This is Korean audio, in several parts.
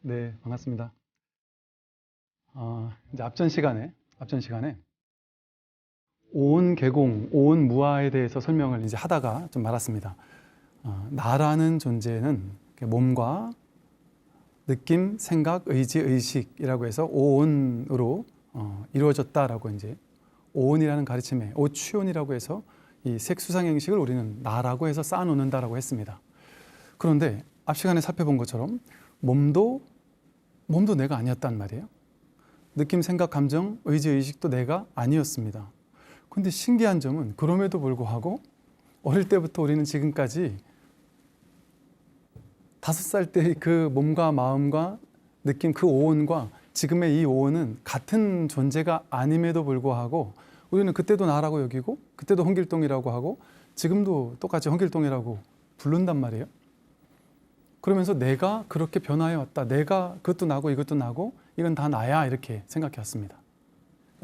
네, 반갑습니다. 이제 앞전 시간에 오온 계공, 오온 무아에 대해서 설명을 이제 하다가 좀 말았습니다. 나라는 존재는 몸과 느낌, 생각, 의지, 의식이라고 해서 오온으로 이루어졌다라고 이제 오온이라는 가르침에 오취온이라고 해서 이 색수상 형식을 우리는 나라고 해서 쌓아놓는다라고 했습니다. 그런데 앞 시간에 살펴본 것처럼 몸도 내가 아니었단 말이에요. 느낌, 생각, 감정, 의지, 의식도 내가 아니었습니다. 근데 신기한 점은 그럼에도 불구하고 어릴 때부터 우리는 지금까지 5살 때의 그 몸과 마음과 느낌, 그 오온과 지금의 이 오온은 같은 존재가 아님에도 불구하고 우리는 그때도 나라고 여기고 그때도 홍길동이라고 하고 지금도 똑같이 홍길동이라고 부른단 말이에요. 그러면서 내가 그렇게 변화해 왔다. 내가 그것도 나고 이것도 나고 이건 다 나야 이렇게 생각해 왔습니다.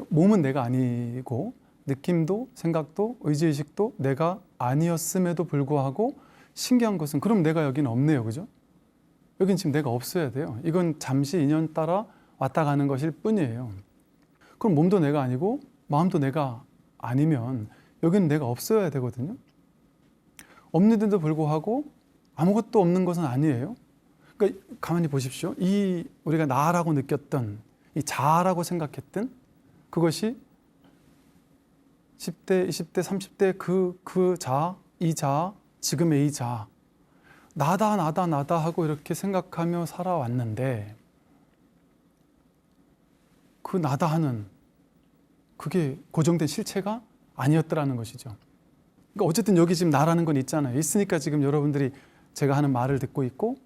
몸은 내가 아니고 느낌도 생각도 의지의식도 내가 아니었음에도 불구하고 신기한 것은 그럼 내가 여기는 없네요. 그죠? 여긴 지금 내가 없어야 돼요. 이건 잠시 인연 따라 왔다 가는 것일 뿐이에요. 그럼 몸도 내가 아니고 마음도 내가 아니면 여기는 내가 없어야 되거든요. 없는데도 불구하고 아무것도 없는 것은 아니에요. 그러니까 가만히 보십시오. 이 우리가 나라고 느꼈던 이 자아라고 생각했던 그것이 10대, 20대, 30대 그 자아, 이 자아, 지금의 이 자아 나다 하고 이렇게 생각하며 살아왔는데 그 나다 하는 그게 고정된 실체가 아니었더라는 것이죠. 그러니까 어쨌든 여기 지금 나라는 건 있잖아요. 있으니까 지금 여러분들이 제가 하는 말을 듣고 있고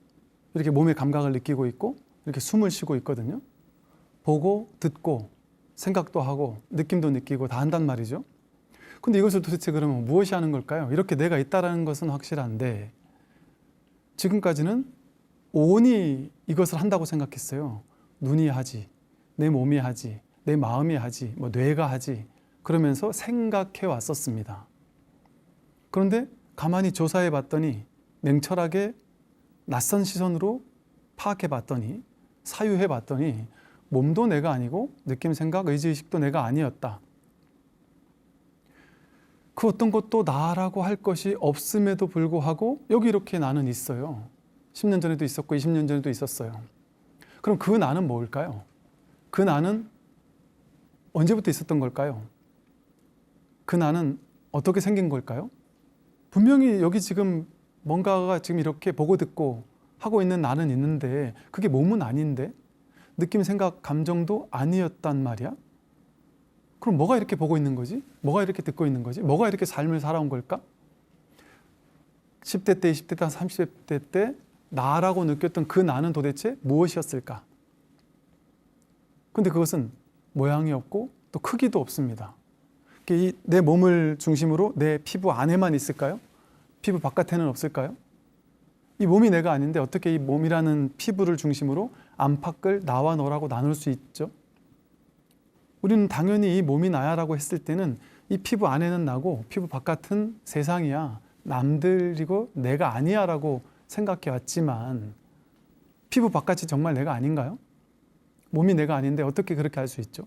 이렇게 몸의 감각을 느끼고 있고 이렇게 숨을 쉬고 있거든요. 보고 듣고 생각도 하고 느낌도 느끼고 다 한단 말이죠. 근데 이것을 도대체 그러면 무엇이 하는 걸까요? 이렇게 내가 있다는 것은 확실한데 지금까지는 온이 이것을 한다고 생각했어요. 눈이 하지, 내 몸이 하지, 내 마음이 하지, 뭐 뇌가 하지 그러면서 생각해 왔었습니다. 그런데 가만히 조사해 봤더니 냉철하게 낯선 시선으로 파악해 봤더니 사유해 봤더니 몸도 내가 아니고 느낌, 생각, 의지, 의식도 내가 아니었다. 그 어떤 것도 나라고 할 것이 없음에도 불구하고 여기 이렇게 나는 있어요. 10년 전에도 있었고 20년 전에도 있었어요. 그럼 그 나는 뭘까요? 그 나는 언제부터 있었던 걸까요? 그 나는 어떻게 생긴 걸까요? 분명히 여기 지금 뭔가가 지금 이렇게 보고 듣고 하고 있는 나는 있는데 그게 몸은 아닌데 느낌, 생각, 감정도 아니었단 말이야? 그럼 뭐가 이렇게 보고 있는 거지? 뭐가 이렇게 듣고 있는 거지? 뭐가 이렇게 삶을 살아온 걸까? 10대 때, 20대 때, 30대 때 나라고 느꼈던 그 나는 도대체 무엇이었을까? 근데 그것은 모양이 없고 또 크기도 없습니다. 내 몸을 중심으로 내 피부 안에만 있을까요? 피부 바깥에는 없을까요? 이 몸이 내가 아닌데 어떻게 이 몸이라는 피부를 중심으로 안팎을 나와 너라고 나눌 수 있죠? 우리는 당연히 이 몸이 나야라고 했을 때는 이 피부 안에는 나고 피부 바깥은 세상이야, 남들이고 내가 아니야 라고 생각해 왔지만 피부 바깥이 정말 내가 아닌가요? 몸이 내가 아닌데 어떻게 그렇게 할 수 있죠?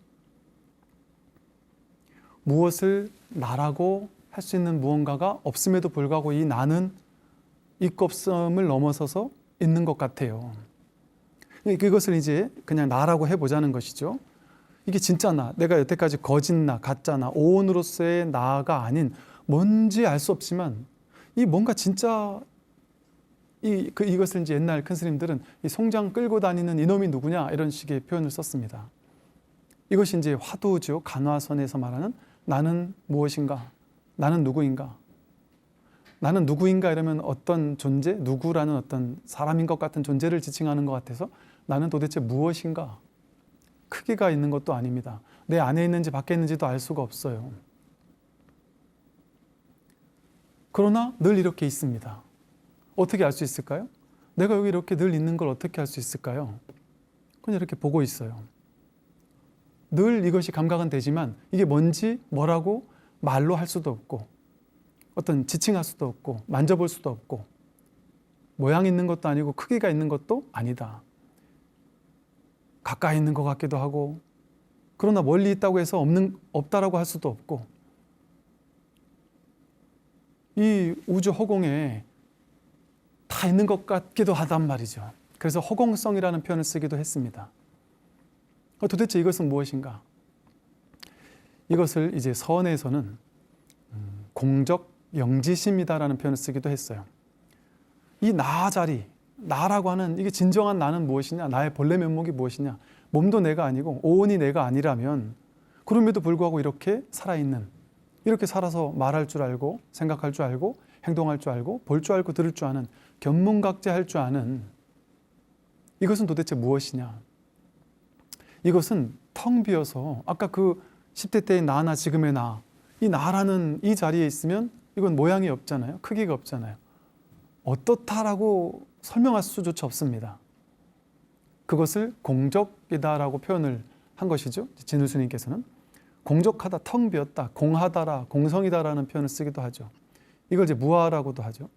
무엇을 나라고 할 수 있는 무언가가 없음에도 불구하고 이 나는 있고 없음을 넘어서서 있는 것 같아요. 그것을 이제 그냥 나라고 해보자는 것이죠. 이게 진짜 나, 내가 여태까지 거짓 나, 가짜 나, 오온으로서의 나가 아닌 뭔지 알 수 없지만 이 뭔가 진짜 이것을 이제 옛날 큰 스님들은 이 송장 끌고 다니는 이놈이 누구냐 이런 식의 표현을 썼습니다. 이것이 이제 화두죠. 간화선에서 말하는 나는 무엇인가, 나는 누구인가. 나는 누구인가 이러면 어떤 존재, 누구라는 어떤 사람인 것 같은 존재를 지칭하는 것 같아서 나는 도대체 무엇인가. 크기가 있는 것도 아닙니다. 내 안에 있는지 밖에 있는지도 알 수가 없어요. 그러나 늘 이렇게 있습니다. 어떻게 알 수 있을까요? 내가 여기 이렇게 늘 있는 걸 어떻게 알 수 있을까요? 그냥 이렇게 보고 있어요. 늘 이것이 감각은 되지만 이게 뭔지 뭐라고 말로 할 수도 없고 어떤 지칭할 수도 없고 만져볼 수도 없고 모양 있는 것도 아니고 크기가 있는 것도 아니다. 가까이 있는 것 같기도 하고, 그러나 멀리 있다고 해서 없다라고 할 수도 없고, 이 우주 허공에 다 있는 것 같기도 하단 말이죠. 그래서 허공성이라는 표현을 쓰기도 했습니다. 도대체 이것은 무엇인가? 이것을 이제 서원에서는 공적 영지심이다라는 표현을 쓰기도 했어요. 이 나 자리, 나라고 하는 이게 진정한 나는 무엇이냐? 나의 본래 면목이 무엇이냐? 몸도 내가 아니고 오온이 내가 아니라면 그럼에도 불구하고 이렇게 살아있는, 이렇게 살아서 말할 줄 알고 생각할 줄 알고 행동할 줄 알고 볼 줄 알고 들을 줄 아는, 견문각제할 줄 아는 이것은 도대체 무엇이냐? 이것은 텅 비어서 아까 그 10대 때의 나나 지금의 나, 이 나라는 이 자리에 있으면 이건 모양이 없잖아요. 크기가 없잖아요. 어떻다라고 설명할 수조차 없습니다. 그것을 공적이다라고 표현을 한 것이죠. 진울스님께서는 공적하다, 텅 비었다, 공하다라, 공성이다라는 표현을 쓰기도 하죠. 이걸 이제 무아라고도 하죠.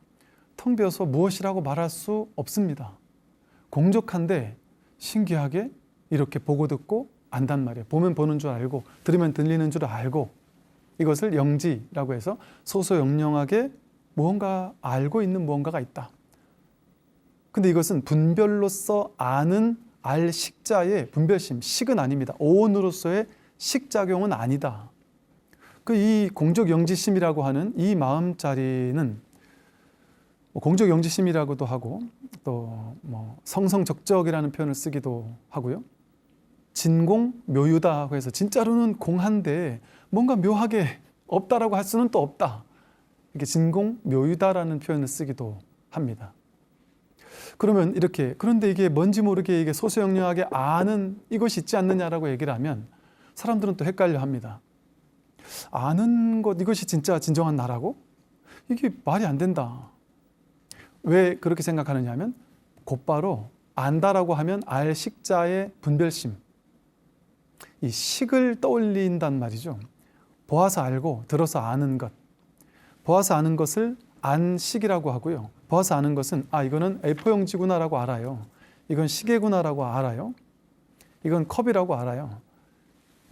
텅 비어서 무엇이라고 말할 수 없습니다. 공적한데 신기하게 이렇게 보고 듣고 안단 말이에요. 보면 보는 줄 알고 들으면 들리는 줄 알고, 이것을 영지라고 해서 소소영령하게 무언가 알고 있는 무언가가 있다. 근데 이것은 분별로서 아는 알 식자의 분별심, 식은 아닙니다. 오온으로서의 식작용은 아니다. 이 공적영지심이라고 하는 이 마음자리는 공적영지심이라고도 하고 또 성성적적이라는 표현을 쓰기도 하고요. 진공묘유다고 해서 진짜로는 공한데 뭔가 묘하게 없다라고 할 수는 또 없다. 이렇게 진공묘유다라는 표현을 쓰기도 합니다. 그러면 이렇게, 그런데 이게 뭔지 모르게 이게 소소영령하게 아는 이것이 있지 않느냐라고 얘기를 하면 사람들은 또 헷갈려 합니다. 아는 것, 이것이 진짜 진정한 나라고? 이게 말이 안 된다. 왜 그렇게 생각하느냐 하면 곧바로 안다라고 하면 알 식자의 분별심, 이 식을 떠올린단 말이죠. 보아서 알고 들어서 아는 것, 보아서 아는 것을 안식이라고 하고요. 보아서 아는 것은 이거는 A4용지구나라고 알아요. 이건 시계구나라고 알아요. 이건 컵이라고 알아요.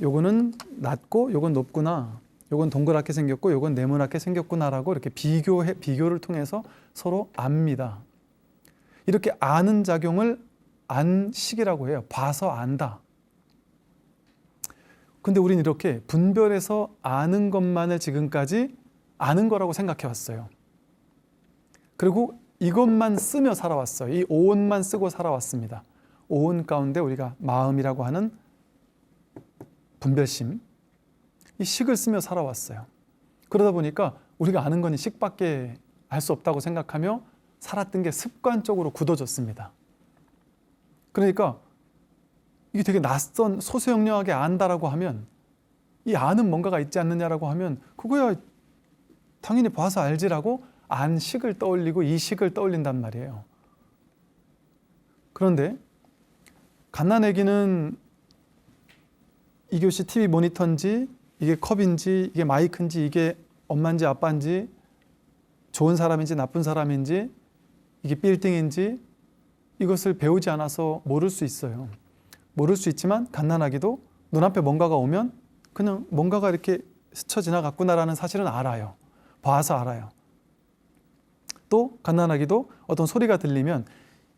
요거는 낮고 요건 높구나, 요건 동그랗게 생겼고 요건 네모나게 생겼구나라고 이렇게 비교를 통해서 서로 압니다. 이렇게 아는 작용을 안식이라고 해요. 봐서 안다. 근데 우리는 이렇게 분별해서 아는 것만을 지금까지 아는 거라고 생각해 왔어요. 그리고 이것만 쓰며 살아왔어요. 이 오온만 쓰고 살아왔습니다. 오온 가운데 우리가 마음이라고 하는 분별심, 이 식을 쓰며 살아왔어요. 그러다 보니까 우리가 아는 건 식밖에 알 수 없다고 생각하며 살았던 게 습관적으로 굳어졌습니다. 그러니까 이게 되게 낯선, 소소영령하게 안다라고 하면, 이 아는 뭔가가 있지 않느냐라고 하면 그거야 당연히 봐서 알지라고 안식을 떠올리고 이식을 떠올린단 말이에요. 그런데 갓난아기는 이것이 TV 모니터인지 이게 컵인지 이게 마이크인지 이게 엄마인지 아빠인지 좋은 사람인지 나쁜 사람인지 이게 빌딩인지 이것을 배우지 않아서 모를 수 있어요. 모를 수 있지만 갓난아기도 눈앞에 뭔가가 오면 그냥 뭔가가 이렇게 스쳐 지나갔구나라는 사실은 알아요. 봐서 알아요. 또 갓난아기도 어떤 소리가 들리면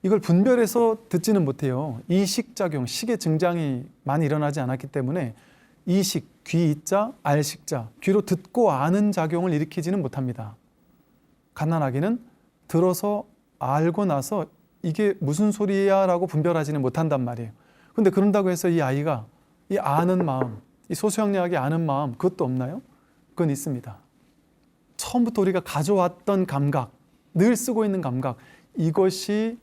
이걸 분별해서 듣지는 못해요. 이식작용, 식의 증장이 많이 일어나지 않았기 때문에 이식, 귀이자, 알식자, 귀로 듣고 아는 작용을 일으키지는 못합니다. 갓난아기는 들어서 알고 나서 이게 무슨 소리야 라고 분별하지는 못한단 말이에요. 근데 그런다고 해서 이 아이가 이 아는 마음, 이 소소영령하게 아는 마음, 그것도 없나요? 그건 있습니다. 처음부터 우리가 가져왔던 감각, 늘 쓰고 있는 감각, 이것이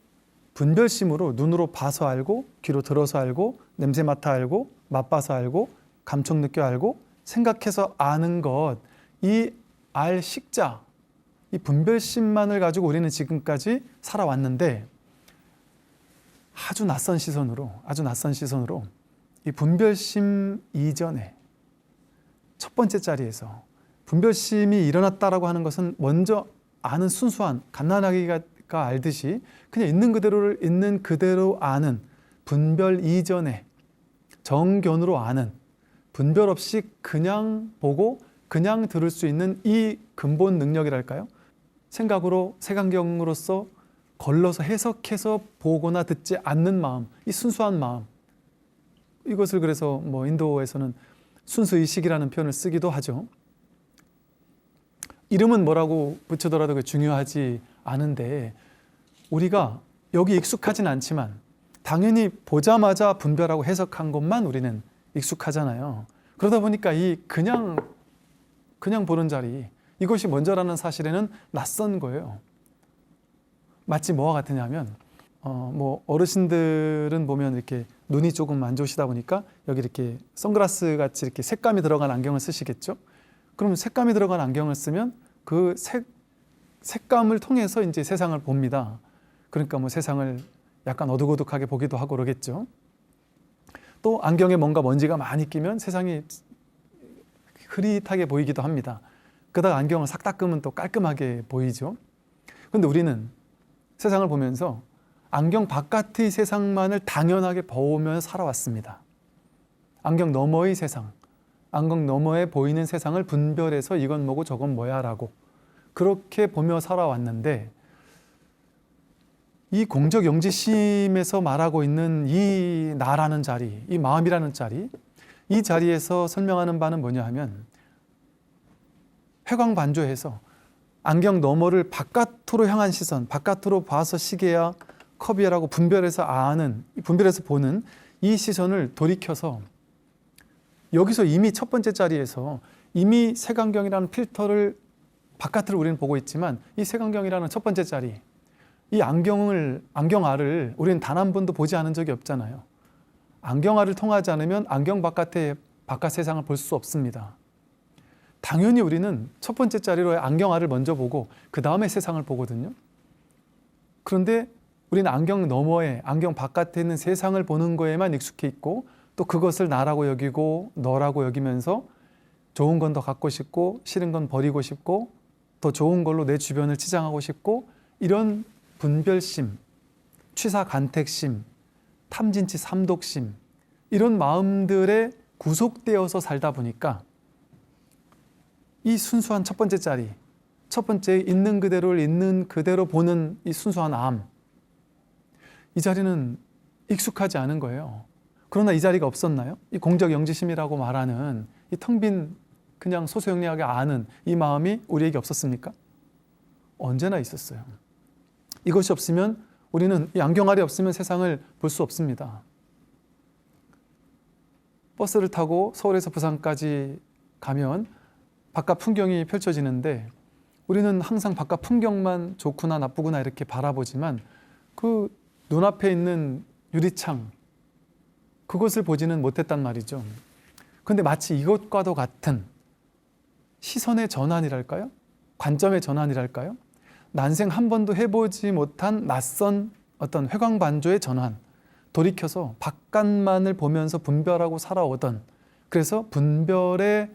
분별심으로 눈으로 봐서 알고, 귀로 들어서 알고, 냄새 맡아 알고, 맛봐서 알고, 감촉 느껴 알고, 생각해서 아는 것, 이 알식자, 이 분별심만을 가지고 우리는 지금까지 살아왔는데 아주 낯선 시선으로 이 분별심 이전에 첫 번째 자리에서 분별심이 일어났다라고 하는 것은 먼저 아는 순수한 갓난아기가 알듯이 그냥 있는 그대로를 있는 그대로 아는 분별 이전에 정견으로 아는, 분별 없이 그냥 보고 그냥 들을 수 있는 이 근본 능력이랄까요? 생각으로, 색안경으로서 걸러서 해석해서 보거나 듣지 않는 마음, 이 순수한 마음, 이것을 그래서 인도에서는 순수의식이라는 표현을 쓰기도 하죠. 이름은 뭐라고 붙이더라도 그게 중요하지 않은데, 우리가 여기 익숙하진 않지만 당연히 보자마자 분별하고 해석한 것만 우리는 익숙하잖아요. 그러다 보니까 이 그냥 보는 자리, 이것이 먼저라는 사실에는 낯선 거예요. 마치 뭐와 같으냐면 어르신들은 보면 이렇게 눈이 조금 안 좋으시다 보니까 여기 이렇게 선글라스 같이 이렇게 색감이 들어간 안경을 쓰시겠죠. 그러면 색감이 들어간 안경을 쓰면 그 색감을 통해서 이제 세상을 봅니다. 그러니까 세상을 약간 어둑어둑하게 보기도 하고 그러겠죠. 또 안경에 뭔가 먼지가 많이 끼면 세상이 흐릿하게 보이기도 합니다. 그러다가 안경을 싹 닦으면 또 깔끔하게 보이죠. 그런데 우리는 세상을 보면서 안경 바깥의 세상만을 당연하게 보며 살아왔습니다. 안경 너머의 세상, 안경 너머에 보이는 세상을 분별해서 이건 뭐고 저건 뭐야 라고 그렇게 보며 살아왔는데, 이 공적 영지심에서 말하고 있는 이 나라는 자리, 이 마음이라는 자리, 이 자리에서 설명하는 바는 뭐냐 하면, 회광반조해서 안경 너머를 바깥으로 향한 시선, 바깥으로 봐서 시계야 컵이야라고 분별해서 아는, 분별해서 보는 이 시선을 돌이켜서 여기서 이미 첫 번째 자리에서 이미 색안경이라는 필터를 바깥을 우리는 보고 있지만, 이 색안경이라는 첫 번째 자리, 이 안경알을 우리는 단 한 번도 보지 않은 적이 없잖아요. 안경알을 통하지 않으면 안경 바깥 세상을 볼 수 없습니다. 당연히 우리는 첫 번째 자리로 안경알을 먼저 보고 그 다음에 세상을 보거든요. 그런데 우리는 안경 너머에, 안경 바깥에 있는 세상을 보는 거에만 익숙해 있고, 또 그것을 나라고 여기고 너라고 여기면서 좋은 건 더 갖고 싶고 싫은 건 버리고 싶고 더 좋은 걸로 내 주변을 치장하고 싶고, 이런 분별심, 취사간택심, 탐진치 삼독심, 이런 마음들에 구속되어서 살다 보니까 이 순수한 첫 번째 자리, 첫 번째 있는 그대로를 있는 그대로 보는 이 순수한 암, 이 자리는 익숙하지 않은 거예요. 그러나 이 자리가 없었나요? 이 공적 영지심이라고 말하는 이 텅 빈 그냥 소소영리하게 아는 이 마음이 우리에게 없었습니까? 언제나 있었어요. 이것이 없으면, 우리는 이 안경알이 없으면 세상을 볼 수 없습니다. 버스를 타고 서울에서 부산까지 가면 바깥 풍경이 펼쳐지는데, 우리는 항상 바깥 풍경만 좋구나 나쁘구나 이렇게 바라보지만 그 눈앞에 있는 유리창, 그것을 보지는 못했단 말이죠. 그런데 마치 이것과도 같은 시선의 전환이랄까요? 관점의 전환이랄까요? 난생 한 번도 해보지 못한 낯선 어떤 회광반조의 전환, 돌이켜서 바깥만을 보면서 분별하고 살아오던, 그래서 분별의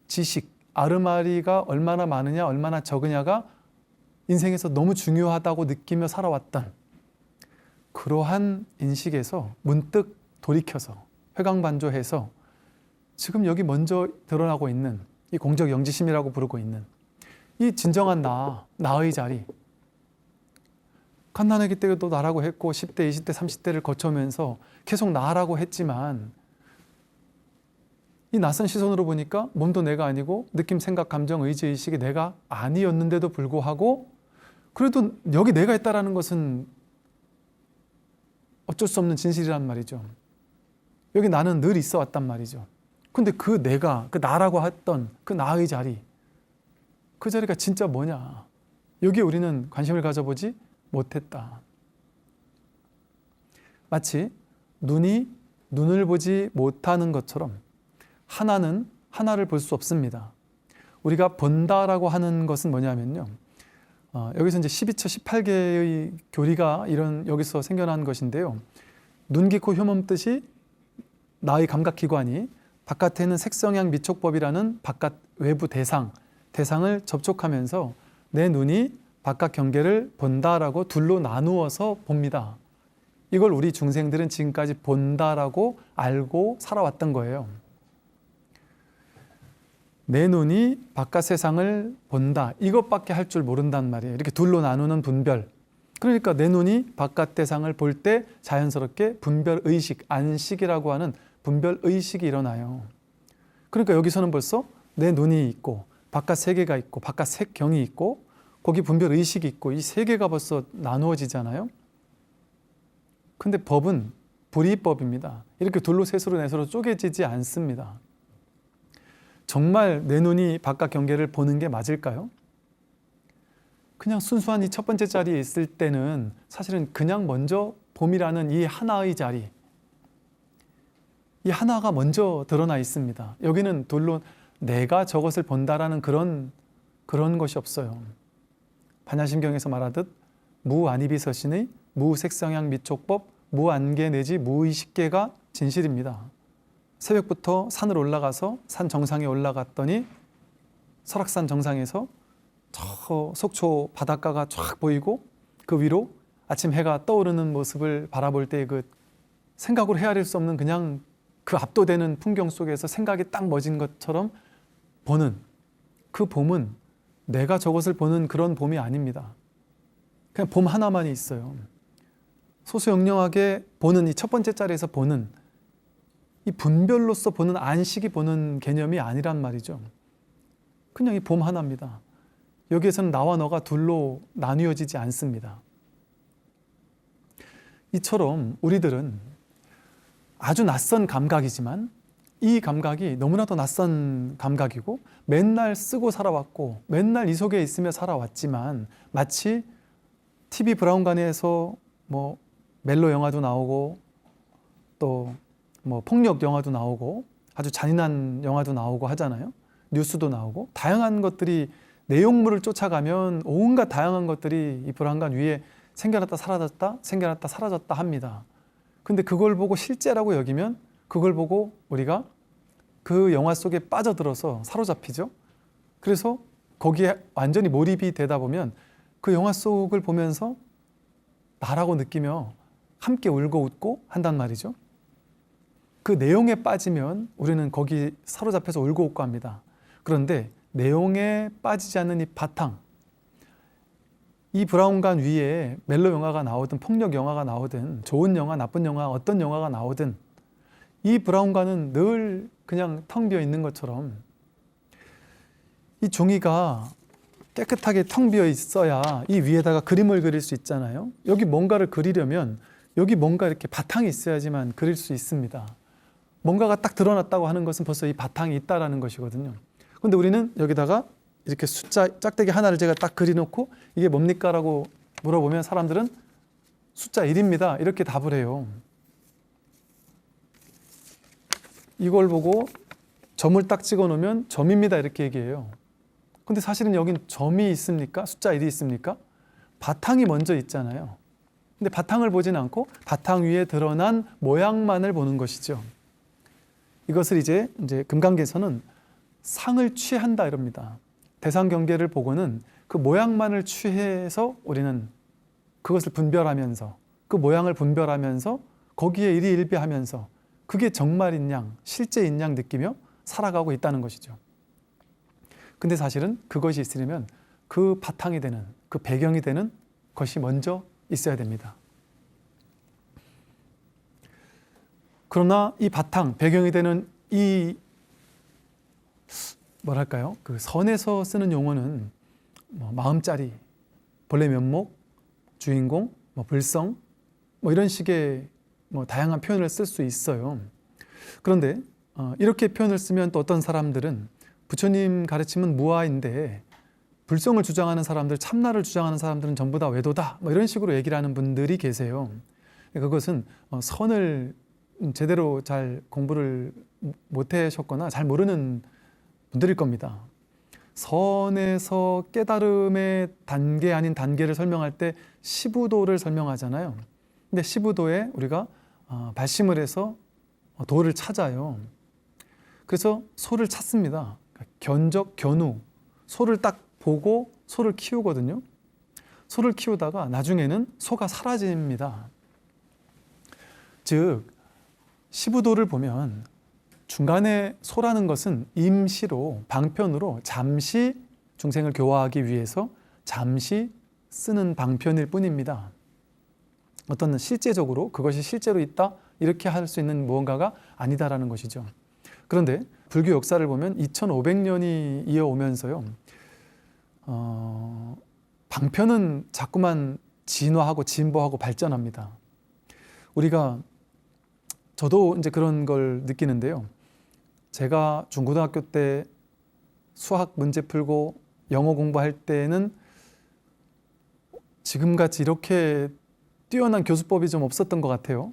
지식, 아르마리가 얼마나 많으냐 얼마나 적으냐가 인생에서 너무 중요하다고 느끼며 살아왔던 그러한 인식에서 문득 돌이켜서 회광반조해서 지금 여기 먼저 드러나고 있는 이 공적 영지심이라고 부르고 있는 이 진정한 나의 자리, 갓난아기 때도 나라고 했고 10대, 20대, 30대를 거쳐오면서 계속 나라고 했지만, 이 낯선 시선으로 보니까 몸도 내가 아니고 느낌, 생각, 감정, 의지, 의식이 내가 아니었는데도 불구하고 그래도 여기 내가 있다는 것은 어쩔 수 없는 진실이란 말이죠. 여기 나는 늘 있어 왔단 말이죠. 근데 그 내가, 그 나라고 했던 그 나의 자리, 그 자리가 진짜 뭐냐, 여기에 우리는 관심을 가져보지 못했다. 마치 눈이 눈을 보지 못하는 것처럼 하나는 하나를 볼 수 없습니다. 우리가 본다라고 하는 것은 뭐냐면요, 여기서 이제 12처 18개의 교리가 여기서 생겨난 것인데요, 눈, 귀, 코, 혀, 몸 뜻이 나의 감각기관이 바깥에 있는 색성향 미촉법이라는 바깥 외부 대상을 접촉하면서 내 눈이 바깥 경계를 본다라고 둘로 나누어서 봅니다. 이걸 우리 중생들은 지금까지 본다라고 알고 살아왔던 거예요. 내 눈이 바깥 세상을 본다, 이것밖에 할 줄 모른단 말이에요. 이렇게 둘로 나누는 분별. 그러니까 내 눈이 바깥 세상을 볼 때 자연스럽게 분별의식, 안식이라고 하는 분별의식이 일어나요. 그러니까 여기서는 벌써 내 눈이 있고 바깥 세계가 있고 바깥 색경이 있고 거기 분별의식이 있고 이 세 개가 벌써 나누어지잖아요. 근데 법은 불이법입니다. 이렇게 둘로 셋으로 넷으로 쪼개지지 않습니다. 정말 내 눈이 바깥 경계를 보는 게 맞을까요? 그냥 순수한 이 첫 번째 자리에 있을 때는 사실은 그냥 먼저 봄이라는 이 하나의 자리, 이 하나가 먼저 드러나 있습니다. 여기는 둘로 내가 저것을 본다라는 그런 것이 없어요. 반야심경에서 말하듯 무안이비서신의 무색성향 미촉법 무안계 내지 무의식계가 진실입니다. 새벽부터 산을 올라가서 산 정상에 올라갔더니 설악산 정상에서 저 속초 바닷가가 쫙 보이고 그 위로 아침 해가 떠오르는 모습을 바라볼 때 그 생각으로 헤아릴 수 없는 그냥 그 압도되는 풍경 속에서 생각이 딱 멎은 것처럼 보는 그 봄은 내가 저것을 보는 그런 봄이 아닙니다. 그냥 봄 하나만이 있어요. 소수영령하게 보는 이 첫 번째 자리에서 보는 이 분별로서 보는 안식이 보는 개념이 아니란 말이죠. 그냥 이 봄 하나입니다. 여기에서는 나와 너가 둘로 나뉘어지지 않습니다. 이처럼 우리들은 아주 낯선 감각이지만 이 감각이 너무나도 낯선 감각이고 맨날 쓰고 살아왔고 맨날 이 속에 있으며 살아왔지만 마치 TV 브라운관에서 뭐 멜로 영화도 나오고 또 뭐 폭력 영화도 나오고 아주 잔인한 영화도 나오고 하잖아요. 뉴스도 나오고 다양한 것들이 내용물을 쫓아가면 온갖 다양한 것들이 이 브라운관 위에 생겨났다 사라졌다 생겨났다 사라졌다 합니다. 근데 그걸 보고 실제라고 여기면 그걸 보고 우리가 그 영화 속에 빠져들어서 사로잡히죠. 그래서 거기에 완전히 몰입이 되다 보면 그 영화 속을 보면서 나라고 느끼며 함께 울고 웃고 한단 말이죠. 그 내용에 빠지면 우리는 거기 사로잡혀서 울고 웃고 합니다. 그런데 내용에 빠지지 않는 이 바탕, 이 브라운관 위에 멜로 영화가 나오든 폭력 영화가 나오든 좋은 영화, 나쁜 영화, 어떤 영화가 나오든 이 브라운관은 늘 그냥 텅 비어 있는 것처럼 이 종이가 깨끗하게 텅 비어 있어야 이 위에다가 그림을 그릴 수 있잖아요. 여기 뭔가를 그리려면 여기 뭔가 이렇게 바탕이 있어야지만 그릴 수 있습니다. 뭔가가 딱 드러났다고 하는 것은 벌써 이 바탕이 있다라는 것이거든요. 근데 우리는 여기다가 이렇게 숫자 짝대기 하나를 제가 딱 그려놓고 이게 뭡니까? 라고 물어보면 사람들은 숫자 1입니다. 이렇게 답을 해요. 이걸 보고 점을 딱 찍어 놓으면 점입니다. 이렇게 얘기해요. 근데 사실은 여긴 점이 있습니까? 숫자 1이 있습니까? 바탕이 먼저 있잖아요. 근데 바탕을 보진 않고 바탕 위에 드러난 모양만을 보는 것이죠. 이것을 이제 금강계에서는 상을 취한다 이럽니다. 대상 경계를 보고는 그 모양만을 취해서 우리는 그것을 분별하면서 그 모양을 분별하면서 거기에 일희일비하면서 그게 정말인 양, 실제인 양 느끼며 살아가고 있다는 것이죠. 근데 사실은 그것이 있으려면 그 바탕이 되는, 그 배경이 되는 것이 먼저 있어야 됩니다. 그러나 이 바탕, 배경이 되는 이 뭐랄까요? 그 선에서 쓰는 용어는 뭐 마음짜리, 본래 면목, 주인공, 뭐 불성, 뭐 이런 식의 뭐 다양한 표현을 쓸 수 있어요. 그런데 이렇게 표현을 쓰면 또 어떤 사람들은 부처님 가르침은 무아인데 불성을 주장하는 사람들, 참나를 주장하는 사람들은 전부 다 외도다, 뭐 이런 식으로 얘기를 하는 분들이 계세요. 그것은 선을 제대로 잘 공부를 못 하셨거나 잘 모르는 분들일 겁니다. 선에서 깨달음의 단계 아닌 단계를 설명할 때 시부도를 설명하잖아요. 근데 시부도에 우리가 발심을 해서 도를 찾아요. 그래서 소를 찾습니다. 견적, 견우, 소를 딱 보고 소를 키우거든요. 소를 키우다가 나중에는 소가 사라집니다. 즉 시부도를 보면 중간에 소라는 것은 임시로 방편으로 잠시 중생을 교화하기 위해서 잠시 쓰는 방편일 뿐입니다. 어떤 실제적으로 그것이 실제로 있다 이렇게 할 수 있는 무언가가 아니다라는 것이죠. 그런데 불교 역사를 보면 2500년이 이어오면서요, 방편은 자꾸만 진화하고 진보하고 발전합니다. 저도 이제 그런 걸 느끼는데요. 제가 중고등학교 때 수학 문제 풀고 영어 공부할 때는 지금같이 이렇게 뛰어난 교수법이 좀 없었던 것 같아요.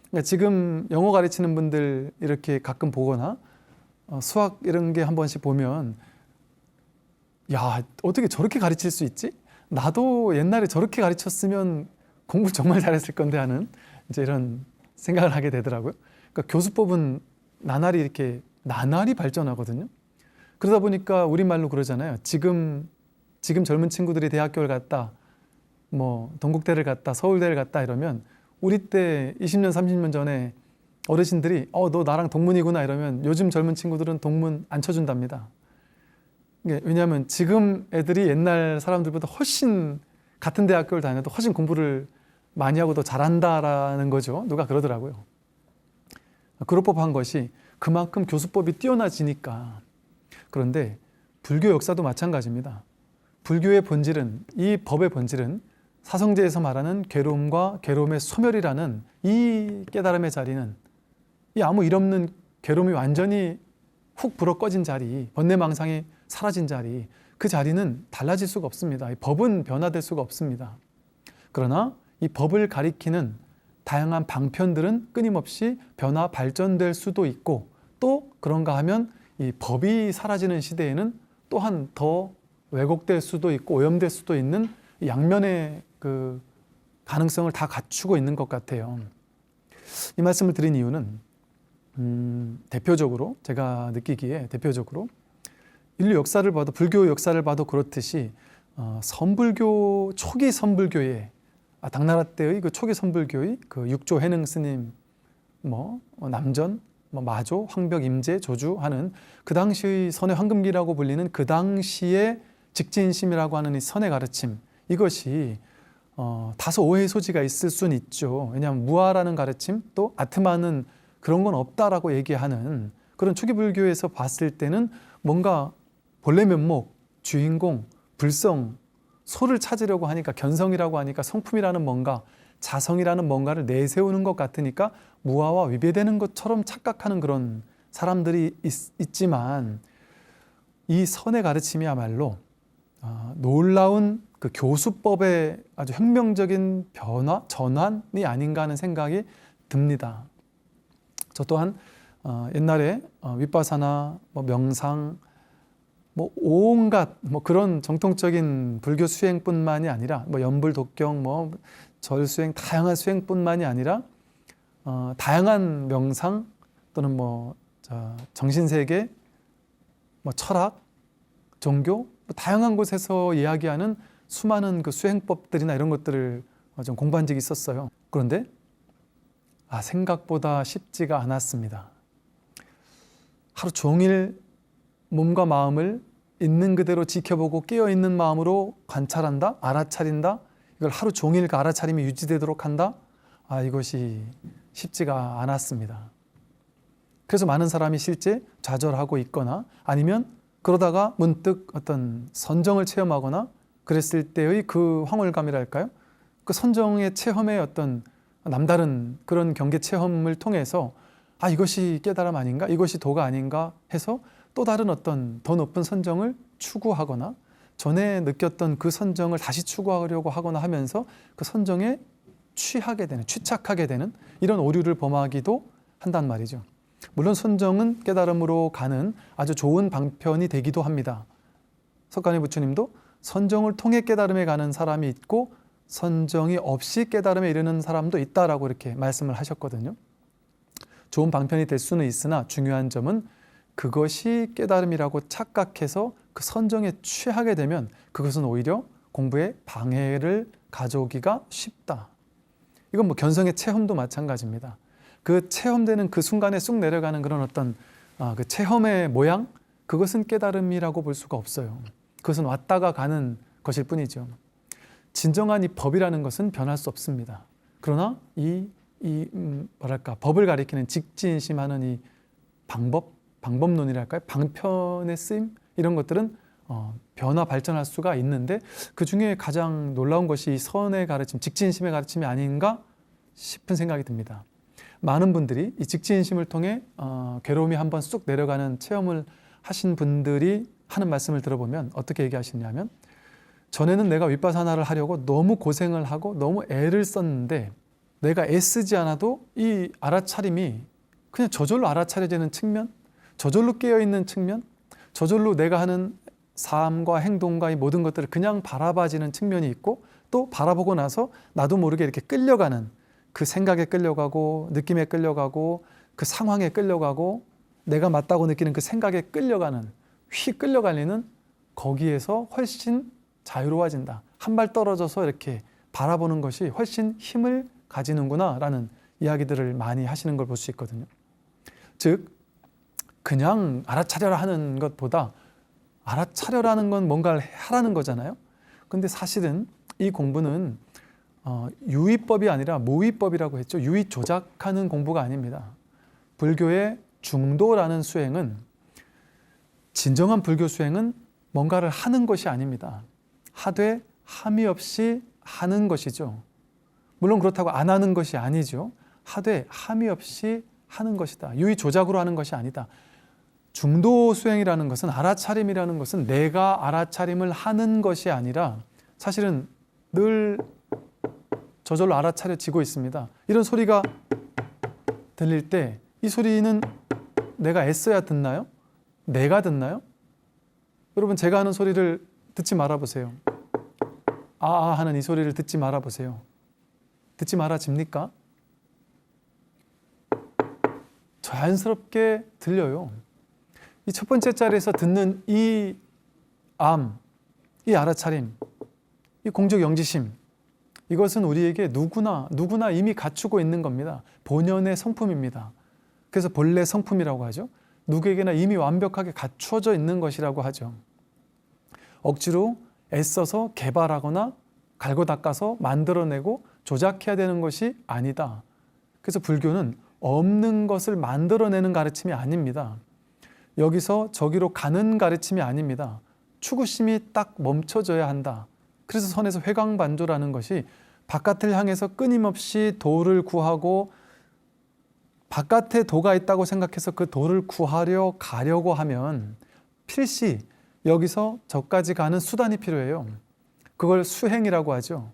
그러니까 지금 영어 가르치는 분들 이렇게 가끔 보거나 수학 이런 게 한 번씩 보면, 야, 어떻게 저렇게 가르칠 수 있지? 나도 옛날에 저렇게 가르쳤으면 공부 정말 잘했을 건데 하는 이제 이런 생각을 하게 되더라고요. 그러니까 교수법은 나날이 발전하거든요. 그러다 보니까 우리말로 그러잖아요. 지금 젊은 친구들이 대학교를 갔다, 뭐 동국대를 갔다, 서울대를 갔다 이러면 우리 때 20년, 30년 전에 어르신들이 너 나랑 동문이구나 이러면 요즘 젊은 친구들은 동문 안 쳐준답니다. 왜냐하면 지금 애들이 옛날 사람들보다 훨씬 같은 대학교를 다녀도 훨씬 공부를 많이 하고 더 잘한다라는 거죠. 누가 그러더라고요. 그럴 법한 것이 그만큼 교수법이 뛰어나지니까. 그런데 불교 역사도 마찬가지입니다. 불교의 본질은, 이 법의 본질은 사성제에서 말하는 괴로움과 괴로움의 소멸이라는 이 깨달음의 자리는, 이 아무 일 없는 괴로움이 완전히 훅 불어 꺼진 자리, 번뇌망상이 사라진 자리, 그 자리는 달라질 수가 없습니다. 이 법은 변화될 수가 없습니다. 그러나 이 법을 가리키는 다양한 방편들은 끊임없이 변화 발전될 수도 있고, 또 그런가 하면 이 법이 사라지는 시대에는 또한 더 왜곡될 수도 있고 오염될 수도 있는 양면의 그 가능성을 다 갖추고 있는 것 같아요. 이 말씀을 드린 이유는 대표적으로 제가 느끼기에 인류 역사를 봐도, 불교 역사를 봐도 그렇듯이 선불교, 초기 선불교의 당나라 때의 그 초기 선불교의 그 육조 해능 스님, 남전, 마조, 황벽, 임재, 조주 하는 그 당시의 선의 황금기라고 불리는 그 당시의 직진심이라고 하는 이 선의 가르침, 이것이 다소 오해의 소지가 있을 수는 있죠. 왜냐하면 무아라는 가르침, 또 아트마는 그런 건 없다라고 얘기하는 그런 초기 불교에서 봤을 때는 뭔가 본래 면목, 주인공, 불성, 소를 찾으려고 하니까, 견성이라고 하니까 성품이라는 뭔가, 자성이라는 뭔가를 내세우는 것 같으니까 무아와 위배되는 것처럼 착각하는 그런 사람들이 있지만, 이 선의 가르침이야말로 놀라운 그 교수법의 아주 혁명적인 변화, 전환이 아닌가 하는 생각이 듭니다. 저 또한 옛날에 윗바사나 명상, 온갖 그런 정통적인 불교 수행뿐만이 아니라 연불, 독경, 절수행, 다양한 수행뿐만이 아니라 다양한 명상 또는 정신세계, 철학, 종교, 다양한 곳에서 이야기하는 수많은 그 수행법들이나 이런 것들을 좀 공부한 적이 있었어요. 그런데 생각보다 쉽지가 않았습니다. 하루 종일 몸과 마음을 있는 그대로 지켜보고 깨어있는 마음으로 관찰한다, 알아차린다, 이걸 하루 종일 그 알아차림이 유지되도록 한다, 이것이 쉽지가 않았습니다. 그래서 많은 사람이 실제 좌절하고 있거나, 아니면 그러다가 문득 어떤 선정을 체험하거나 그랬을 때의 그 황홀감이랄까요? 그 선정의 체험의 어떤 남다른 그런 경계 체험을 통해서 이것이 깨달음 아닌가? 이것이 도가 아닌가? 해서 또 다른 어떤 더 높은 선정을 추구하거나, 전에 느꼈던 그 선정을 다시 추구하려고 하거나 하면서 그 선정에 취착하게 되는 이런 오류를 범하기도 한단 말이죠. 물론 선정은 깨달음으로 가는 아주 좋은 방편이 되기도 합니다. 석가모니 부처님도 선정을 통해 깨달음에 가는 사람이 있고 선정이 없이 깨달음에 이르는 사람도 있다라고 이렇게 말씀을 하셨거든요. 좋은 방편이 될 수는 있으나 중요한 점은 그것이 깨달음이라고 착각해서 그 선정에 취하게 되면 그것은 오히려 공부에 방해를 가져오기가 쉽다. 이건 견성의 체험도 마찬가지입니다. 그 체험되는 그 순간에 쑥 내려가는 그런 어떤 그 체험의 모양, 그것은 깨달음이라고 볼 수가 없어요. 그것은 왔다가 가는 것일 뿐이죠. 진정한 이 법이라는 것은 변할 수 없습니다. 그러나 뭐랄까, 법을 가리키는 직진심하는 이 방법론이랄까요? 방편의 쓰임, 이런 것들은 변화 발전할 수가 있는데, 그 중에 가장 놀라운 것이 이 선의 가르침, 직진심의 가르침이 아닌가 싶은 생각이 듭니다. 많은 분들이 이 직진심을 통해 괴로움이 한번 쑥 내려가는 체험을 하신 분들이 하는 말씀을 들어보면 어떻게 얘기하시냐면, 전에는 내가 윗바사나를 하려고 너무 고생을 하고 너무 애를 썼는데 내가 애쓰지 않아도 이 알아차림이 그냥 저절로 알아차려지는 측면, 저절로 깨어있는 측면, 저절로 내가 하는 삶과 행동과 이 모든 것들을 그냥 바라봐지는 측면이 있고, 또 바라보고 나서 나도 모르게 이렇게 끌려가는, 그 생각에 끌려가고 느낌에 끌려가고 그 상황에 끌려가고 내가 맞다고 느끼는 그 생각에 끌려가는, 휙 끌려가리는, 거기에서 훨씬 자유로워진다. 한 발 떨어져서 이렇게 바라보는 것이 훨씬 힘을 가지는구나 라는 이야기들을 많이 하시는 걸 볼 수 있거든요. 즉 그냥 알아차려라 하는 것보다, 알아차려라는 건 뭔가를 하라는 거잖아요. 근데 사실은 이 공부는 유의법이 아니라 모의법이라고 했죠. 유의 조작하는 공부가 아닙니다. 불교의 중도라는 수행은, 진정한 불교 수행은 뭔가를 하는 것이 아닙니다. 하되 함이 없이 하는 것이죠. 물론 그렇다고 안 하는 것이 아니죠. 하되 함이 없이 하는 것이다. 유의 조작으로 하는 것이 아니다. 중도 수행이라는 것은, 알아차림이라는 것은 내가 알아차림을 하는 것이 아니라 사실은 늘 저절로 알아차려지고 있습니다. 이런 소리가 들릴 때 이 소리는 내가 애써야 듣나요? 내가 듣나요? 여러분, 제가 하는 소리를 듣지 말아보세요. 아아 하는 이 소리를 듣지 말아보세요. 듣지 말아집니까? 자연스럽게 들려요. 이 첫 번째 자리에서 듣는 이 이 알아차림, 이 공적 영지심, 이것은 우리에게 누구나 이미 갖추고 있는 겁니다. 본연의 성품입니다. 그래서 본래 성품이라고 하죠. 누구에게나 이미 완벽하게 갖추어져 있는 것이라고 하죠. 억지로 애써서 개발하거나 갈고 닦아서 만들어내고 조작해야 되는 것이 아니다. 그래서 불교는 없는 것을 만들어내는 가르침이 아닙니다. 여기서 저기로 가는 가르침이 아닙니다. 추구심이 딱 멈춰져야 한다. 그래서 선에서 회광반조라는 것이 바깥을 향해서 끊임없이 도를 구하고, 바깥에 도가 있다고 생각해서 그 도를 구하려 가려고 하면 필시 여기서 저까지 가는 수단이 필요해요. 그걸 수행이라고 하죠.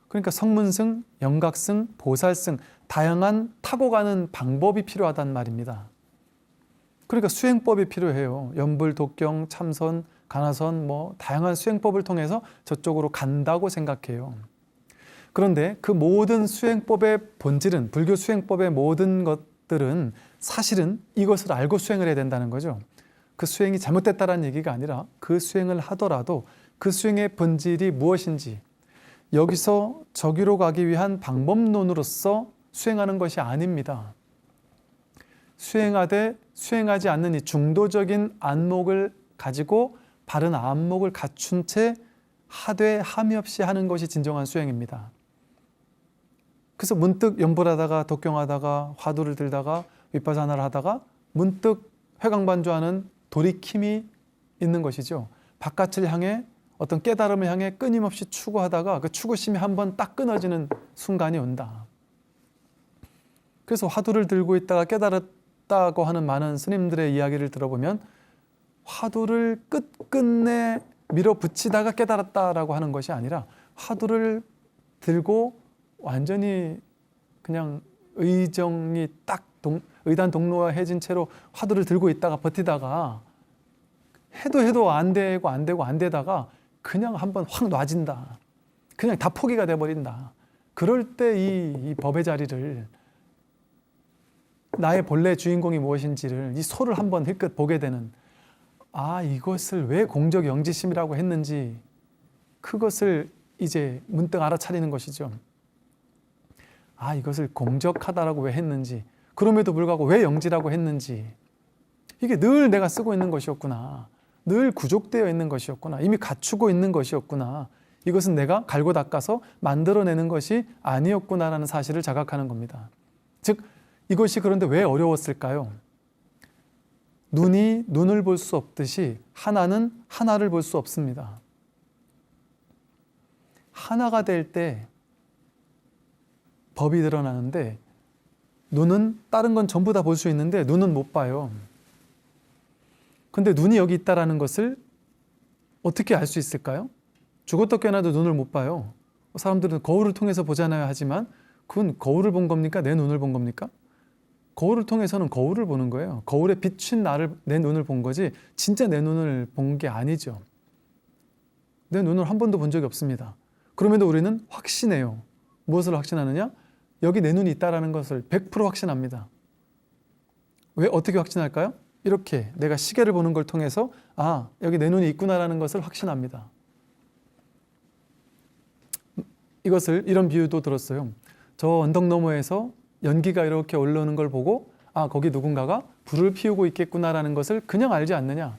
그러니까 성문승, 영각승, 보살승, 다양한 타고 가는 방법이 필요하단 말입니다. 그러니까 수행법이 필요해요. 연불, 독경, 참선, 간화선, 다양한 수행법을 통해서 저쪽으로 간다고 생각해요. 그런데 그 모든 수행법의 본질은, 불교 수행법의 모든 것들은 사실은 이것을 알고 수행을 해야 된다는 거죠. 그 수행이 잘못됐다는 얘기가 아니라 그 수행을 하더라도 그 수행의 본질이 무엇인지, 여기서 저기로 가기 위한 방법론으로서 수행하는 것이 아닙니다. 수행하되 수행하지 않는 이 중도적인 안목을 가지고 바른 안목을 갖춘 채 하되 함이 없이 하는 것이 진정한 수행입니다. 그래서 문득 연불하다가 독경하다가 화두를 들다가 윗바사나를 하다가 문득 회광반조하는 돌이킴이 있는 것이죠. 바깥을 향해, 어떤 깨달음을 향해 끊임없이 추구하다가 그 추구심이 한번 딱 끊어지는 순간이 온다. 그래서 화두를 들고 있다가 깨달았다고 하는 많은 스님들의 이야기를 들어보면 화두를 끝끝내 밀어붙이다가 깨달았다라고 하는 것이 아니라, 화두를 들고 완전히 그냥 의정이 딱 의단 동로화해진 채로 화두를 들고 있다가 버티다가 해도 안 되다가 그냥 한번 확 놔진다. 그냥 다 포기가 돼버린다. 그럴 때 이 법의 자리를, 나의 본래 주인공이 무엇인지를, 이 소를 한번 힐끗 보게 되는, 이것을 왜 공적 영지심이라고 했는지, 그것을 이제 문득 알아차리는 것이죠. 이것을 공적하다라고 왜 했는지, 그럼에도 불구하고 왜 영지라고 했는지, 이게 늘 내가 쓰고 있는 것이었구나. 늘 구족되어 있는 것이었구나. 이미 갖추고 있는 것이었구나. 이것은 내가 갈고 닦아서 만들어내는 것이 아니었구나라는 사실을 자각하는 겁니다. 즉, 이것이 그런데 왜 어려웠을까요? 눈이 눈을 볼 수 없듯이 하나는 하나를 볼 수 없습니다. 하나가 될 때 법이 드러나는데, 눈은 다른 건 전부 다 볼 수 있는데 눈은 못 봐요. 근데 눈이 여기 있다는 것을 어떻게 알 수 있을까요? 죽었다 깨어나도 눈을 못 봐요. 사람들은 거울을 통해서 보잖아요 하지만, 그건 거울을 본 겁니까? 내 눈을 본 겁니까? 거울을 통해서는 거울을 보는 거예요. 거울에 비친 내 눈을 본 거지 진짜 내 눈을 본 게 아니죠. 내 눈을 한 번도 본 적이 없습니다. 그럼에도 우리는 확신해요. 무엇을 확신하느냐? 여기 내 눈이 있다는 것을 100% 확신합니다. 왜, 어떻게 확신할까요? 이렇게 내가 시계를 보는 걸 통해서 여기 내 눈이 있구나라는 것을 확신합니다. 이런 비유도 들었어요. 저 언덕 너머에서 연기가 이렇게 올라오는 걸 보고 거기 누군가가 불을 피우고 있겠구나라는 것을 그냥 알지 않느냐.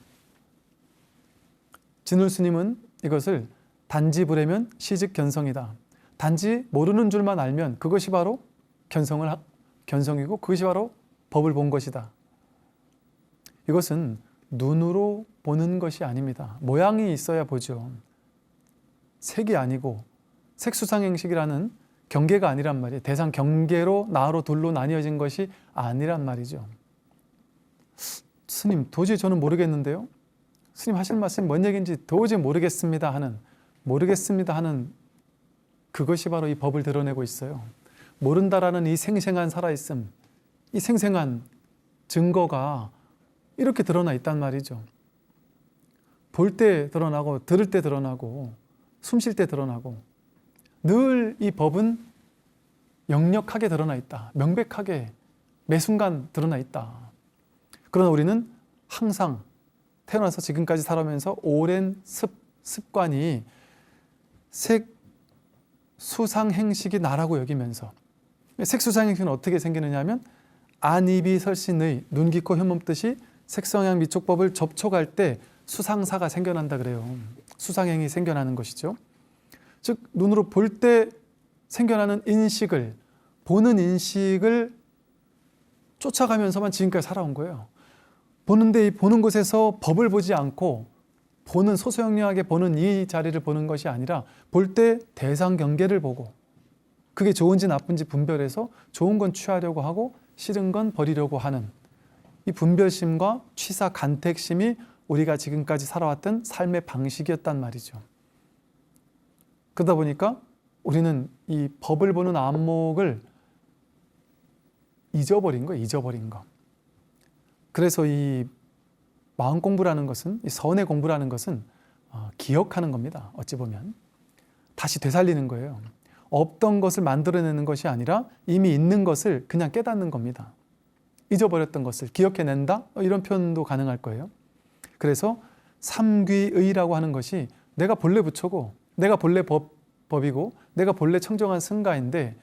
진울 스님은 이것을 단지 불에면 시즉견성이다. 단지 모르는 줄만 알면 그것이 바로 견성이고 그것이 바로 법을 본 것이다. 이것은 눈으로 보는 것이 아닙니다. 모양이 있어야 보죠. 색이 아니고 색수상행식이라는 경계가 아니란 말이에요. 대상 경계로 나로 둘로 나뉘어진 것이 아니란 말이죠. 스님, 도저히 저는 모르겠는데요. 스님 하실 말씀이 뭔 얘기인지 도저히 모르겠습니다 하는 그것이 바로 이 법을 드러내고 있어요. 모른다라는 이 생생한 살아있음, 이 생생한 증거가 이렇게 드러나 있단 말이죠. 볼 때 드러나고, 들을 때 드러나고, 숨 쉴 때 드러나고, 늘 이 법은 역력하게 드러나 있다. 명백하게 매 순간 드러나 있다. 그러나 우리는 항상 태어나서 지금까지 살아오면서 오랜 습관이 색수상행식이 나라고 여기면서, 색수상행식은 어떻게 생기느냐 하면 안입이 설신의 눈, 귀, 코, 혀몸 뜻이 색성향 미촉법을 접촉할 때 수상사가 생겨난다 그래요. 수상행이 생겨나는 것이죠. 즉 눈으로 볼 때 생겨나는 인식을, 보는 인식을 쫓아가면서만 지금까지 살아온 거예요. 보는데 이 보는 곳에서 법을 보지 않고 보는, 소소영령하게 보는 이 자리를 보는 것이 아니라 볼 때 대상 경계를 보고, 그게 좋은지 나쁜지 분별해서 좋은 건 취하려고 하고 싫은 건 버리려고 하는 이 분별심과 취사 간택심이 우리가 지금까지 살아왔던 삶의 방식이었단 말이죠. 그러다 보니까 우리는 이 법을 보는 안목을 잊어버린 거. 그래서 이 마음 공부라는 것은, 이 선의 공부라는 것은 기억하는 겁니다. 어찌 보면 다시 되살리는 거예요. 없던 것을 만들어내는 것이 아니라 이미 있는 것을 그냥 깨닫는 겁니다. 잊어버렸던 것을 기억해낸다? 이런 표현도 가능할 거예요. 그래서 삼귀의라고 하는 것이 내가 본래 부처고, 내가 본래 법이고, 내가 본래 청정한 승가인데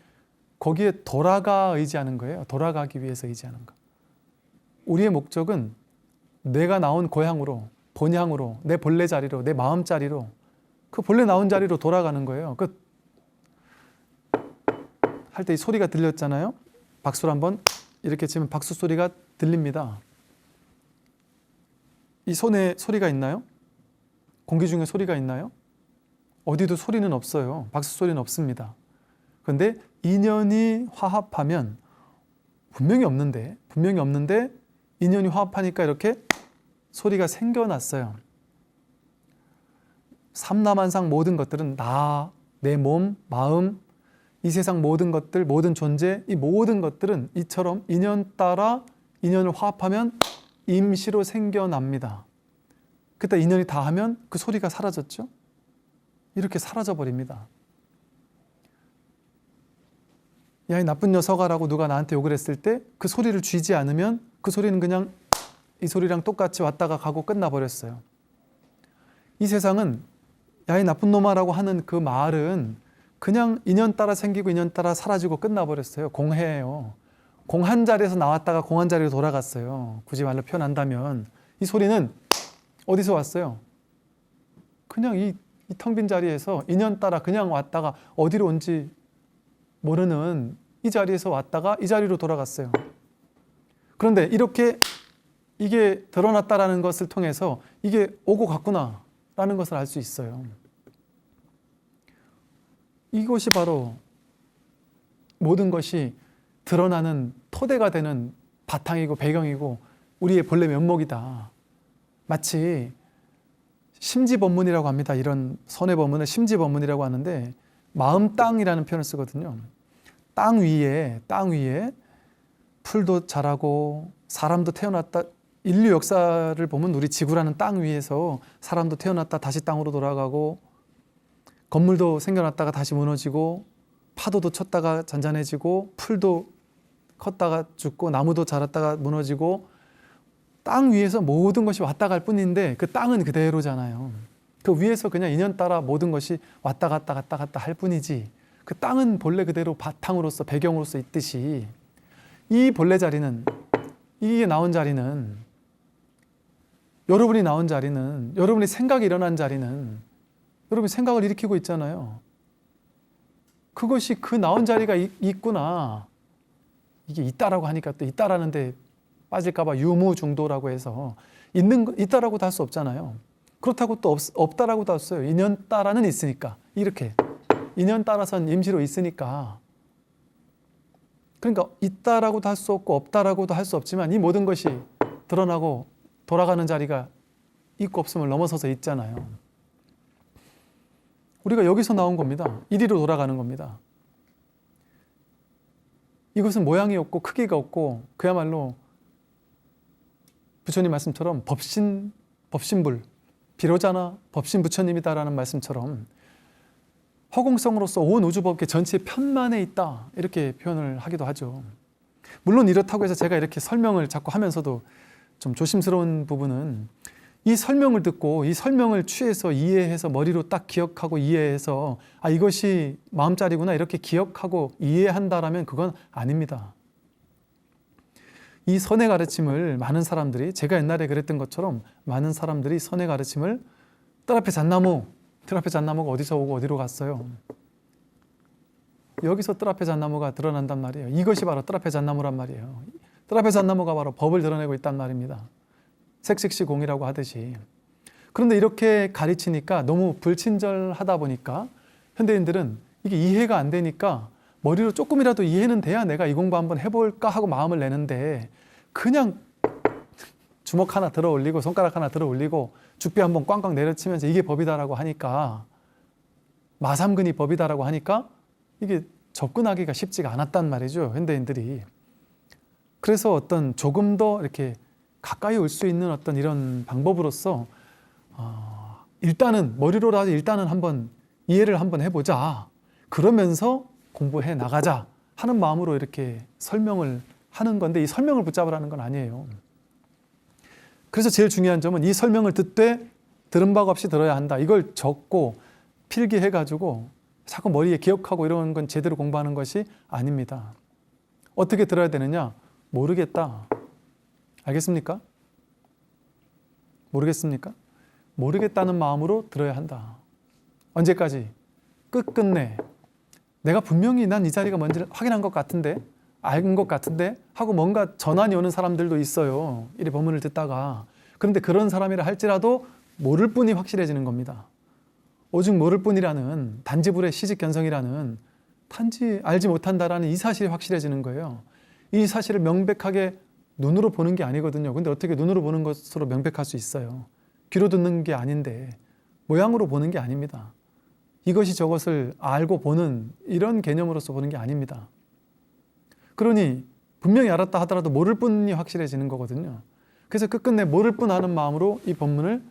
거기에 돌아가 의지하는 거예요. 돌아가기 위해서 의지하는 거. 우리의 목적은 내가 나온 고향으로, 본향으로, 내 본래 자리로, 내 마음 자리로, 그 본래 나온 자리로 돌아가는 거예요. 할 때 이 소리가 들렸잖아요. 박수를 한번 이렇게 치면 박수 소리가 들립니다. 이 손에 소리가 있나요? 공기 중에 소리가 있나요? 어디도 소리는 없어요. 박수 소리는 없습니다. 그런데 인연이 화합하면, 분명히 없는데 인연이 화합하니까 이렇게 소리가 생겨났어요. 삼라만상 모든 것들은 나, 내 몸, 마음, 이 세상 모든 것들, 모든 존재, 이 모든 것들은 이처럼 인연 따라 인연을 화합하면 임시로 생겨납니다. 그때 인연이 다 하면 그 소리가 사라졌죠? 이렇게 사라져 버립니다. 야, 이 나쁜 녀석아라고 누가 나한테 욕을 했을 때 그 소리를 쥐지 않으면 그 소리는 그냥 이 소리랑 똑같이 왔다가 가고 끝나버렸어요. 이 세상은 야, 이 나쁜 놈아라고 하는 그 말은 그냥 인연 따라 생기고 인연 따라 사라지고 끝나버렸어요. 공해예요. 공 한 자리에서 나왔다가 공 한 자리로 돌아갔어요. 굳이 말로 표현한다면 이 소리는 어디서 왔어요? 그냥 이 텅 빈 자리에서 인연 따라 그냥 왔다가 어디로 온지 모르는 이 자리에서 왔다가 이 자리로 돌아갔어요. 그런데 이렇게 이게 드러났다라는 것을 통해서 이게 오고 갔구나 라는 것을 알 수 있어요. 이것이 바로 모든 것이 드러나는 토대가 되는 바탕이고 배경이고 우리의 본래 면목이다. 마치 심지법문이라고 합니다. 이런 선의 법문을 심지법문이라고 하는데 마음 땅이라는 표현을 쓰거든요. 땅 위에 풀도 자라고 사람도 태어났다. 인류 역사를 보면 우리 지구라는 땅 위에서 사람도 태어났다 다시 땅으로 돌아가고 건물도 생겨났다가 다시 무너지고 파도도 쳤다가 잔잔해지고 풀도 컸다가 죽고 나무도 자랐다가 무너지고 땅 위에서 모든 것이 왔다 갈 뿐인데 그 땅은 그대로잖아요. 그 위에서 그냥 인연 따라 모든 것이 왔다 갔다 할 뿐이지 그 땅은 본래 그대로 바탕으로서 배경으로서 있듯이 이 본래 자리는 이게 나온 자리는 여러분이 나온 자리는 여러분의 생각이 일어난 자리는 여러분이 생각을 일으키고 있잖아요. 그것이 그 나온 자리가 있구나. 이게 있다라고 하니까 또 있다라는데 빠질까봐 유무중도라고 해서 있다라고도 할 수 없잖아요. 그렇다고 또 없다라고도 할 수 없어요. 인연 따라는 있으니까 이렇게 인연 따라서는 임시로 있으니까 그러니까 있다라고도 할 수 없고 없다라고도 할 수 없지만 이 모든 것이 드러나고 돌아가는 자리가 있고 없음을 넘어서서 있잖아요. 우리가 여기서 나온 겁니다. 이리로 돌아가는 겁니다. 이것은 모양이 없고 크기가 없고 그야말로 부처님 말씀처럼 법신불 비로자나 법신 부처님이다라는 말씀처럼 허공성으로서 온 우주법계 전체의 편만에 있다 이렇게 표현을 하기도 하죠. 물론 이렇다고 해서 제가 이렇게 설명을 자꾸 하면서도 좀 조심스러운 부분은 이 설명을 듣고 이 설명을 취해서 이해해서 머리로 딱 기억하고 이해해서 아 이것이 마음자리구나 이렇게 기억하고 이해한다라면 그건 아닙니다. 이 선의 가르침을 많은 사람들이 제가 옛날에 그랬던 것처럼 많은 사람들이 선의 가르침을 뜰 앞에 잣나무가 어디서 오고 어디로 갔어요. 여기서 뜰 앞에 잣나무가 드러난단 말이에요. 이것이 바로 뜰 앞에 잣나무란 말이에요. 뜰 앞에 잣나무가 바로 법을 드러내고 있단 말입니다. 색식시공이라고 하듯이. 그런데 이렇게 가르치니까 너무 불친절하다 보니까 현대인들은 이게 이해가 안 되니까 머리로 조금이라도 이해는 돼야 내가 이 공부 한번 해볼까 하고 마음을 내는데 그냥 주먹 하나 들어 올리고 손가락 하나 들어 올리고 죽비 한번 꽝꽝 내려치면서 이게 법이다라고 하니까 마삼근이 법이다라고 하니까 이게 접근하기가 쉽지가 않았단 말이죠. 현대인들이. 그래서 어떤 조금 더 이렇게 가까이 올 수 있는 어떤 이런 방법으로서 일단은 머리로라도 일단은 한번 이해를 한번 해보자. 그러면서 공부해 나가자 하는 마음으로 이렇게 설명을 하는 건데 이 설명을 붙잡으라는 건 아니에요. 그래서 제일 중요한 점은 이 설명을 듣되 들은 바가 없이 들어야 한다. 이걸 적고 필기해가지고 자꾸 머리에 기억하고 이런 건 제대로 공부하는 것이 아닙니다. 어떻게 들어야 되느냐? 모르겠다. 알겠습니까? 모르겠습니까? 모르겠다는 마음으로 들어야 한다. 언제까지? 끝끝내. 내가 분명히 난 이 자리가 뭔지를 확인한 것 같은데, 알은 것 같은데 하고 뭔가 전환이 오는 사람들도 있어요. 이 법문을 듣다가. 그런데 그런 사람이라 할지라도 모를 뿐이 확실해지는 겁니다. 오직 모를 뿐이라는 단지불의 시직견성이라는 단지 알지 못한다라는 이 사실이 확실해지는 거예요. 이 사실을 명백하게 눈으로 보는 게 아니거든요. 근데 어떻게 눈으로 보는 것으로 명백할 수 있어요? 귀로 듣는 게 아닌데 모양으로 보는 게 아닙니다. 이것이 저것을 알고 보는 이런 개념으로서 보는 게 아닙니다. 그러니 분명히 알았다 하더라도 모를 뿐이 확실해지는 거거든요. 그래서 끝끝내 모를 뿐 하는 마음으로 이 법문을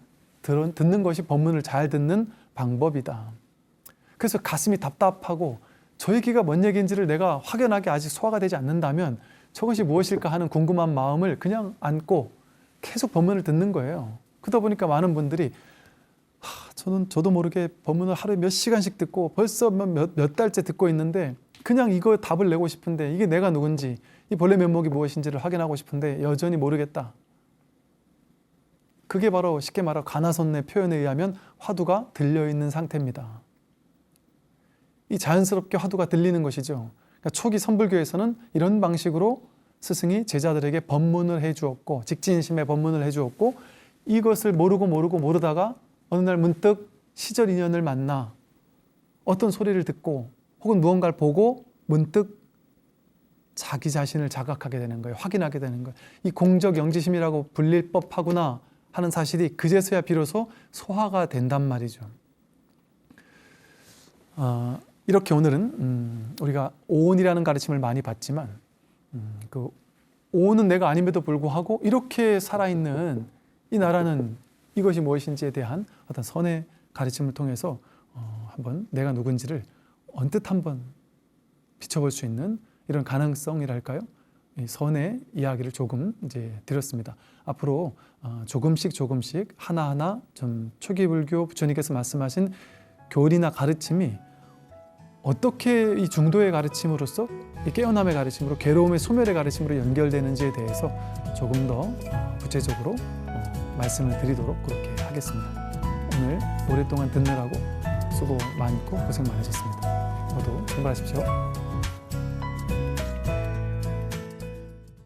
듣는 것이 법문을 잘 듣는 방법이다. 그래서 가슴이 답답하고 저 얘기가 뭔 얘기인지를 내가 확연하게 아직 소화가 되지 않는다면 저것이 무엇일까 하는 궁금한 마음을 그냥 안고 계속 법문을 듣는 거예요. 그러다 보니까 많은 분들이 저도 모르게 법문을 하루에 몇 시간씩 듣고 벌써 몇 달째 듣고 있는데 그냥 이거 답을 내고 싶은데 이게 내가 누군지, 이 본래 면목이 무엇인지를 확인하고 싶은데 여전히 모르겠다. 그게 바로 쉽게 말하고 가나선의 표현에 의하면 화두가 들려있는 상태입니다. 이 자연스럽게 화두가 들리는 것이죠. 그러니까 초기 선불교에서는 이런 방식으로 스승이 제자들에게 법문을 해주었고, 직진심의 법문을 해주었고, 이것을 모르다가 어느 날 문득 시절 인연을 만나 어떤 소리를 듣고 혹은 무언가를 보고 문득 자기 자신을 자각하게 되는 거예요. 확인하게 되는 거예요. 이 공적 영지심이라고 불릴 법하구나 하는 사실이 그제서야 비로소 소화가 된단 말이죠. 이렇게 오늘은 우리가 오온이라는 가르침을 많이 받지만 그 오온은 내가 아님에도 불구하고 이렇게 살아있는 이 나라는 이것이 무엇인지에 대한 어떤 선의 가르침을 통해서 한번 내가 누군지를 언뜻 한번 비춰볼 수 있는 이런 가능성이랄까요? 이 선의 이야기를 조금 이제 드렸습니다. 앞으로 조금씩 하나하나 좀 초기 불교 부처님께서 말씀하신 교리나 가르침이 어떻게 이 중도의 가르침으로서 이 깨어남의 가르침으로 괴로움의 소멸의 가르침으로 연결되는지에 대해서 조금 더 구체적으로 말씀을 드리도록 그렇게 하겠습니다. 오늘 오랫동안 듣느라고 수고 많고 고생 많으셨습니다. 모두 충분하십시오.